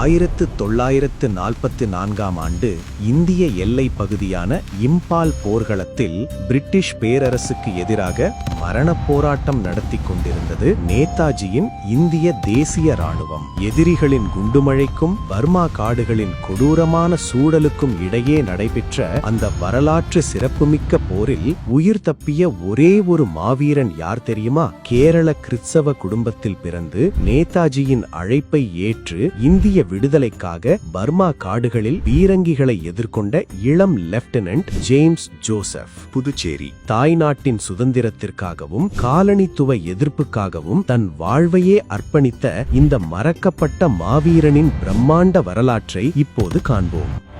1944ஆம் ஆண்டு இந்திய எல்லைப் பகுதியான இம்பால் போர்க்களத்தில் பிரிட்டிஷ் பேரரசுக்கு எதிராக மரணப் போராட்டம் நடத்தி கொண்டிருந்தது நேதாஜியின் இந்திய தேசிய ராணுவம். எதிரிகளின் குண்டுமழைக்கும் பர்மா காடுகளின் கொடூரமான சூழலுக்கும் இடையே நடைபெற்ற அந்த வரலாற்று சிறப்புமிக்க போரில் உயிர் தப்பிய ஒரே ஒரு மாவீரன் யார் தெரியுமா? கேரள கிறிஸ்தவ குடும்பத்தில் பிறந்து நேதாஜியின் அழைப்பை ஏற்று இந்திய விடுதலைக்காக பர்மா காடுகளில் பீரங்கிகளை எதிர்கொண்ட இளம் லெப்டினன்ட் ஜேம்ஸ் ஜோசப். புதுச்சேரி தாய்நாட்டின் சுதந்திரத்திற்காகவும் காலனித்துவ எதிர்ப்புக்காகவும் தன் வாழ்வையே அர்ப்பணித்த இந்த மறக்கப்பட்ட மாவீரனின் பிரம்மாண்ட வரலாற்றை இப்போது காண்போம்.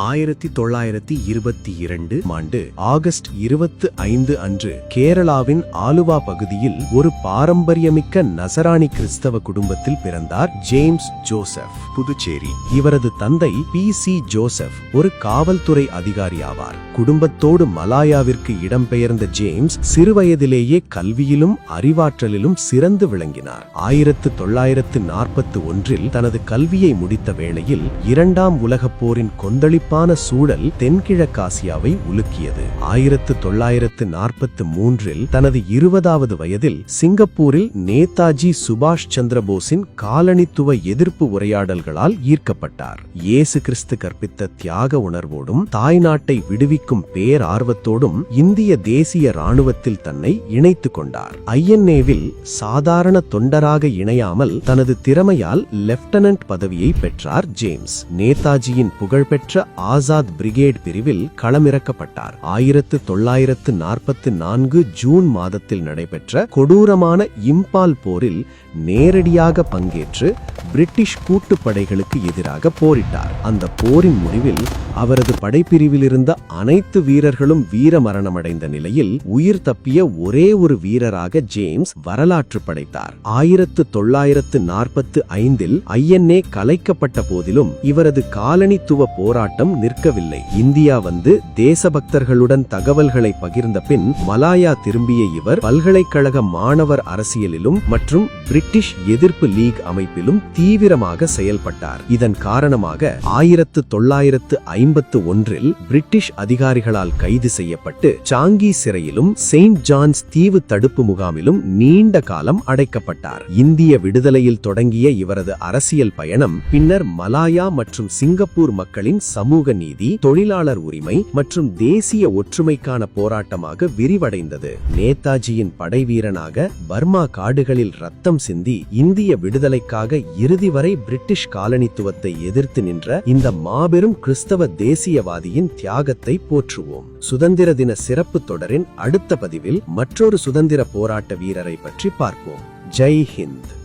ஆயிரத்தி 1922 ஆண்டு ஆகஸ்ட் 25 அன்று கேரளாவின் ஆலுவா பகுதியில் ஒரு பாரம்பரியமிக்க நசராணி கிறிஸ்தவ குடும்பத்தில் பிறந்தார் ஜேம்ஸ் ஜோசப். புதுச்சேரி. இவரது தந்தை PC ஜோசப் ஒரு காவல்துறை அதிகாரி ஆவார். குடும்பத்தோடு மலாயாவிற்கு இடம்பெயர்ந்த ஜேம்ஸ் சிறுவயதிலேயே கல்வியிலும் அறிவாற்றலிலும் சிறந்து விளங்கினார். 1941 தனது கல்வியை முடித்த வேளையில் இரண்டாம் உலகப் போரின் கொந்தளிப்பான சூழல் தென்கிழக்காசியாவை உலுக்கியது. 1943 தனது 20வது வயதில் சிங்கப்பூரில் நேதாஜி சுபாஷ் சந்திரபோஸின் காலனித்துவ எதிர்ப்பு உரையாடல்களால் ஈர்க்கப்பட்டார். இயேசு கிறிஸ்து கற்பித்த தியாக உணர்வோடும் தாய்நாட்டை விடுவிக்கும் பேரார்வத்தோடும் இந்திய தேசிய ராணுவத்தில் தன்னை இணைத்துக் கொண்டார். INAவில் சாதாரண தொண்டராக இணையாமல் தனது திறமையால் லெப்டினன்ட் பதவியை பெற்றார் ஜேம்ஸ். நேதாஜியின் புகழ்பெற்ற ஆசாத் பிரிகேட் பிரிவில் களமிறக்கப்பட்டார். 1944 ஜூன் மாதத்தில் நடைபெற்ற கொடூரமான இம்பால் போரில் நேரடியாக பங்கேற்று பிரிட்டிஷ் கூட்டுப்படைகளுக்கு எதிராக போரிட்டார். அந்த போரின் முடிவில் அவரது படைப்பிரிவில் இருந்த அனைத்து வீரர்களும் வீரமரணமடைந்த நிலையில் உயிர் தப்பிய ஒரே ஒரு வீரராக ஜேம்ஸ் வரலாற்று படைத்தார். 1945 INA கலைக்கப்பட்ட போதிலும் இவரது காலனித்துவ போராட்டம் நிற்கவில்லை. இந்தியா வந்து தேசபக்தர்களுடன் தகவல்களை பகிர்ந்த பின் மலாயா திரும்பிய இவர் பல்கலைக்கழக மாணவர் அரசியலிலும் மற்றும் பிரிட்டிஷ் எதிர்ப்பு லீக் அமைப்பிலும் தீவிரமாக செயல்பட்டார். இதன் காரணமாக 1951 பிரிட்டிஷ் அதிகாரிகளால் கைது செய்யப்பட்டு சாங்கி சிறையிலும் செயின்ட் ஜான்ஸ் தீவு தடுப்பு முகாமிலும் நீண்ட காலம் அடைக்கப்பட்டார். இந்திய விடுதலையில் தொடங்கிய இவரது அரசியல் பயணம் பின்னர் மலாயா மற்றும் சிங்கப்பூர் மக்களின் சமூக நீதி, தொழிலாளர் உரிமை மற்றும் தேசிய ஒற்றுமைக்கான போராட்டமாக விரிவடைந்தது. நேதாஜியின் படைவீரனாக பர்மா காடுகளில் ரத்தம் சிந்தி இந்திய விடுதலைக்காக இறுதி வரை பிரிட்டிஷ் காலனித்துவத்தை எதிர்த்து நின்ற இந்த மாபெரும் கிறிஸ்தவ தேசியவாதியின் தியாகத்தை போற்றுவோம். சுதந்திர தின சிறப்பு தொடரின் அடுத்த பதிவில் மற்றொரு சுதந்திர போராட்ட வீரரை பற்றி பார்ப்போம். ஜெய் ஹிந்த்.